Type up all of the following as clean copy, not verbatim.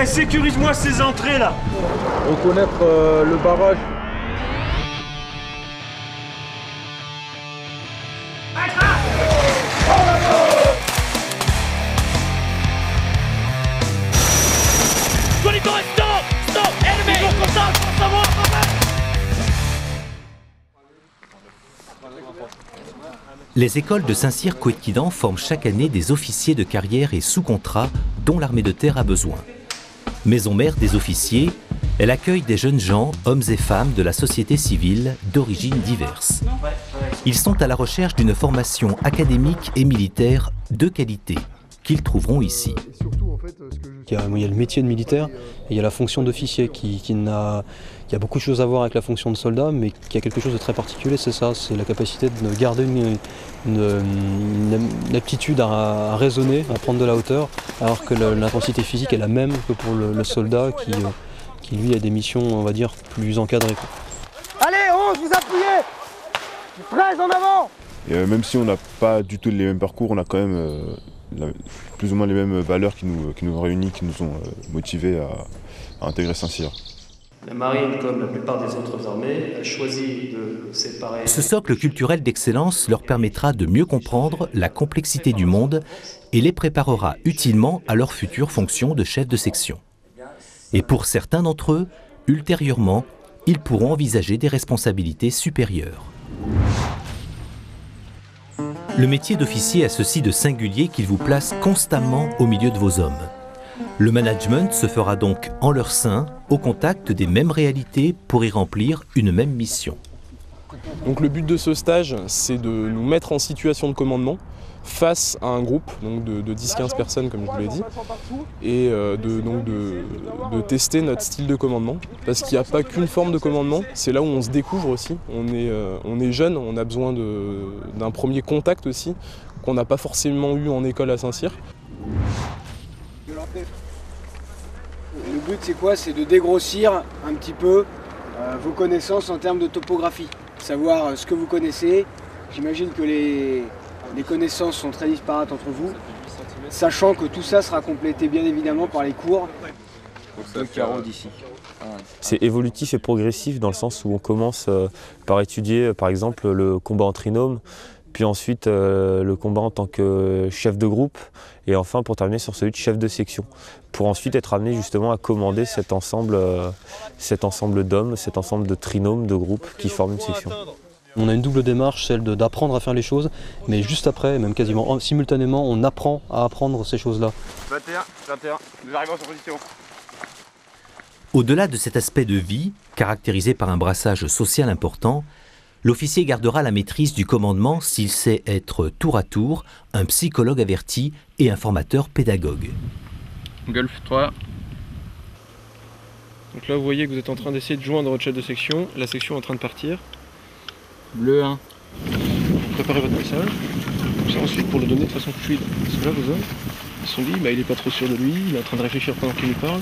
Eh, sécurise-moi ces entrées là. Reconnaître le barrage. Les écoles de Saint-Cyr-Couëtquidan forment chaque année des officiers de carrière et sous contrat dont l'armée de terre a besoin. Maison mère des officiers, elle accueille des jeunes gens, hommes et femmes de la société civile d'origines diverses. Ils sont à la recherche d'une formation académique et militaire de qualité qu'ils trouveront ici. Il y a le métier de militaire et il y a la fonction d'officier qui a beaucoup de choses à voir avec la fonction de soldat, mais qui a quelque chose de très particulier, c'est ça, c'est la capacité de garder une aptitude à raisonner, à prendre de la hauteur, alors que l'intensité physique est la même que pour le soldat qui lui a des missions, on va dire, plus encadrées. Allez, 11, vous appuyez 13 en avant. Et même si on n'a pas du tout les mêmes parcours, on a quand même plus ou moins les mêmes valeurs qui nous réunissent, qui nous ont motivés à intégrer Saint-Cyr. La marine, comme la plupart des autres armées, a choisi de séparer... Ce socle culturel d'excellence leur permettra de mieux comprendre la complexité du monde et les préparera utilement à leur future fonction de chef de section. Et pour certains d'entre eux, ultérieurement, ils pourront envisager des responsabilités supérieures. Le métier d'officier a ceci de singulier qu'il vous place constamment au milieu de vos hommes. Le management se fera donc en leur sein, au contact des mêmes réalités pour y remplir une même mission. Donc le but de ce stage, c'est de nous mettre en situation de commandement face à un groupe donc de 10-15 personnes, comme je vous l'ai dit, et de tester notre style de commandement, parce qu'il n'y a pas qu'une forme de commandement, c'est là où on se découvre aussi. On est jeune, on a besoin d'un premier contact aussi, qu'on n'a pas forcément eu en école à Saint-Cyr. Le but c'est quoi? C'est de dégrossir un petit peu vos connaissances en termes de topographie. Savoir ce que vous connaissez. J'imagine que les connaissances sont très disparates entre vous, sachant que tout ça sera complété bien évidemment par les cours. C'est évolutif et progressif dans le sens où on commence par étudier par exemple le combat en trinôme, puis ensuite le combat en tant que chef de groupe, et enfin pour terminer sur celui de chef de section, pour ensuite être amené justement à commander cet ensemble d'hommes, cet ensemble de trinômes, de groupes qui forment une section. On a une double démarche, celle d'apprendre à faire les choses, mais juste après, même quasiment simultanément, on apprend à apprendre ces choses-là. 21, nous arrivons en position. Au-delà de cet aspect de vie, caractérisé par un brassage social important, l'officier gardera la maîtrise du commandement s'il sait être tour à tour un psychologue averti et un formateur pédagogue. Golf 3. Donc là vous voyez que vous êtes en train d'essayer de joindre votre chef de section, la section est en train de partir. Bleu 1. Préparez votre message, comme ça ensuite pour le donner de façon fluide. Parce que là vos hommes, ils se sont dit, il est pas trop sûr de lui, il est en train de réfléchir pendant qu'il nous parle.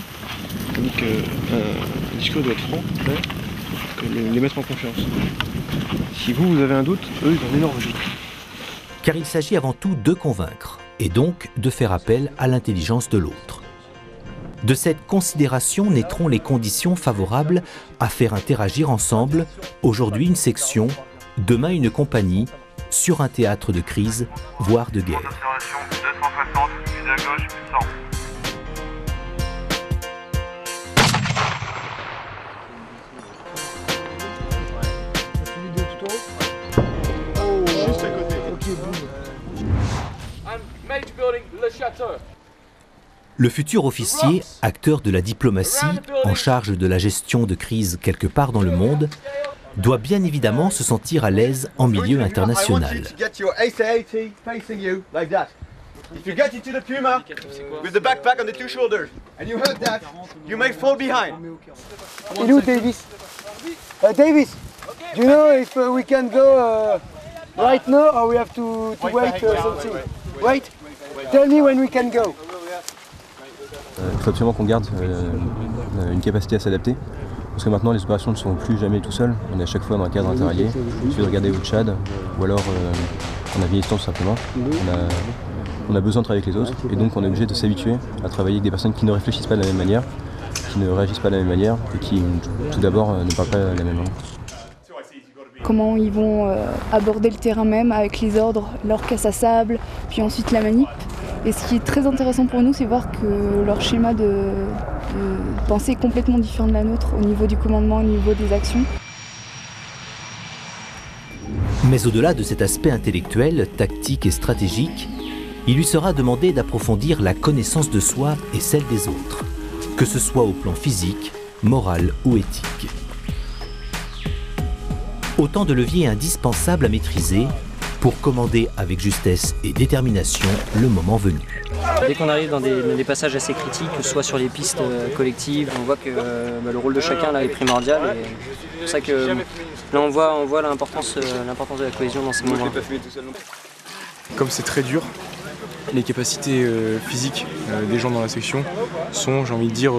Donc le discours doit être franc, clair, pour les mettre en confiance. Si vous avez un doute, eux ils ont un énorme doute. Car il s'agit avant tout de convaincre, et donc de faire appel à l'intelligence de l'autre. De cette considération naîtront les conditions favorables à faire interagir ensemble, aujourd'hui une section, demain une compagnie, sur un théâtre de crise, voire de guerre. Observation 260, vue à gauche, 100. Juste à côté. Ok, Le futur officier, acteur de la diplomatie, en charge de la gestion de crise quelque part dans le monde, doit bien évidemment se sentir à l'aise en milieu international. If you get into the Puma with the backpack on the two shoulders and you hurt that, you may fall behind. Hello, Davis. Davis, do you know if we can go right now or we have to wait something? Wait. Tell me when we can go. Il faut absolument qu'on garde une capacité à s'adapter. Parce que maintenant les opérations ne sont plus jamais tout seuls. On est à chaque fois dans un cadre interallié. Il suffit de regarder au Tchad ou alors en Afghanistan tout simplement. On a besoin de travailler avec les autres et donc on est obligé de s'habituer à travailler avec des personnes qui ne réfléchissent pas de la même manière, qui ne réagissent pas de la même manière et qui tout d'abord ne parlent pas la même langue. Comment ils vont aborder le terrain même avec les ordres, leur casse à sable, puis ensuite la manip. Et ce qui est très intéressant pour nous, c'est voir que leur schéma de pensée est complètement différent de la nôtre au niveau du commandement, au niveau des actions. Mais au-delà de cet aspect intellectuel, tactique et stratégique, il lui sera demandé d'approfondir la connaissance de soi et celle des autres, que ce soit au plan physique, moral ou éthique. Autant de leviers indispensables à maîtriser pour commander avec justesse et détermination le moment venu. Dès qu'on arrive dans des passages assez critiques, soit sur les pistes collectives, on voit que le rôle de chacun là, est primordial. Et c'est pour ça que là on voit l'importance de la cohésion dans ces moments. Comme c'est très dur, les capacités physiques des gens dans la section sont, j'ai envie de dire,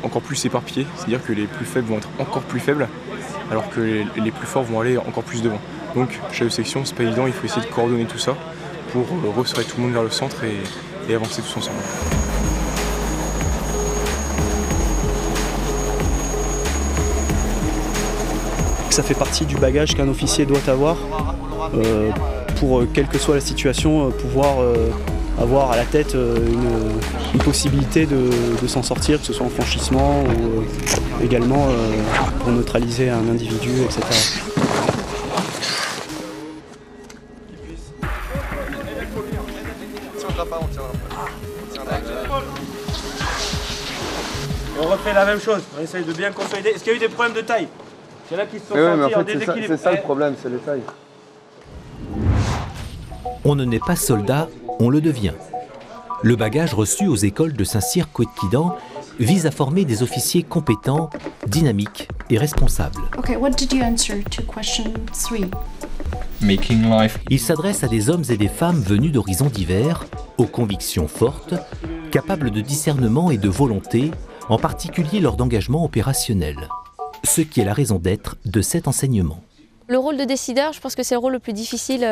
encore plus éparpillées. C'est-à-dire que les plus faibles vont être encore plus faibles, alors que les plus forts vont aller encore plus devant. Donc, chef de section, c'est pas évident, il faut essayer de coordonner tout ça pour resserrer tout le monde vers le centre et avancer tous ensemble. Ça fait partie du bagage qu'un officier doit avoir pour, quelle que soit la situation, pouvoir avoir à la tête une possibilité de s'en sortir, que ce soit en franchissement ou également pour neutraliser un individu, etc. On refait la même chose, on essaye de bien consolider. Est-ce qu'il y a eu des problèmes de taille? Il y en a qui se sont sentis en déséquilibre. C'est ça le problème, c'est les tailles. On ne naît pas soldat, on le devient. Le bagage reçu aux écoles de Saint-Cyr-Couët-Quidan vise à former des officiers compétents, dynamiques et responsables. Okay, what did you answer to question 3? Making life. Il s'adresse à des hommes et des femmes venus d'horizons divers, aux convictions fortes, capables de discernement et de volonté, en particulier lors d'engagements opérationnels. Ce qui est la raison d'être de cet enseignement. Le rôle de décideur, je pense que c'est le rôle le plus difficile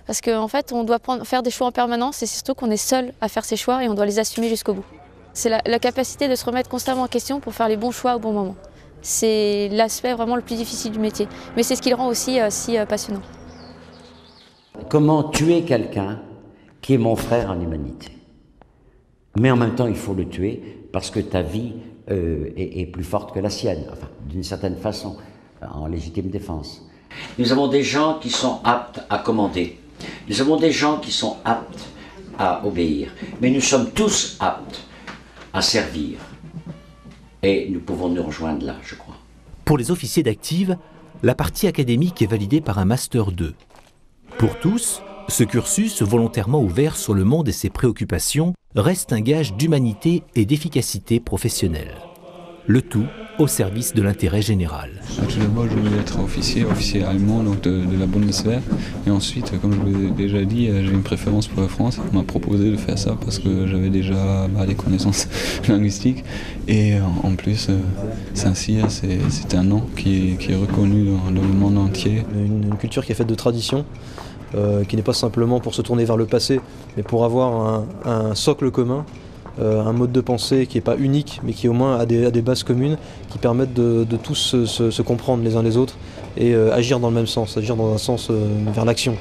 parce qu'en fait, on doit faire des choix en permanence et c'est surtout qu'on est seul à faire ces choix et on doit les assumer jusqu'au bout. C'est la capacité de se remettre constamment en question pour faire les bons choix au bon moment. C'est l'aspect vraiment le plus difficile du métier, mais c'est ce qui le rend aussi si passionnant. Comment tuer quelqu'un qui est mon frère en humanité? Mais en même temps, il faut le tuer parce que ta vie est plus forte que la sienne, enfin, d'une certaine façon, en légitime défense. Nous avons des gens qui sont aptes à commander. Nous avons des gens qui sont aptes à obéir. Mais nous sommes tous aptes à servir. Et nous pouvons nous rejoindre là, je crois. Pour les officiers d'active, la partie académique est validée par un Master 2. Pour tous, ce cursus, volontairement ouvert sur le monde et ses préoccupations, reste un gage d'humanité et d'efficacité professionnelle. Le tout au service de l'intérêt général. Tout d'abord, je voulais être officier allemand, donc de la Bundeswehr. Et ensuite, comme je vous l'ai déjà dit, j'ai une préférence pour la France. On m'a proposé de faire ça parce que j'avais déjà des connaissances linguistiques. Et en plus, Saint-Cyr, c'est un nom qui est reconnu dans le monde entier. Une culture qui est faite de traditions, qui n'est pas simplement pour se tourner vers le passé, mais pour avoir un socle commun. Un mode de pensée qui n'est pas unique, mais qui au moins a des bases communes qui permettent de tous se comprendre les uns les autres et agir dans le même sens, agir dans un sens vers l'action.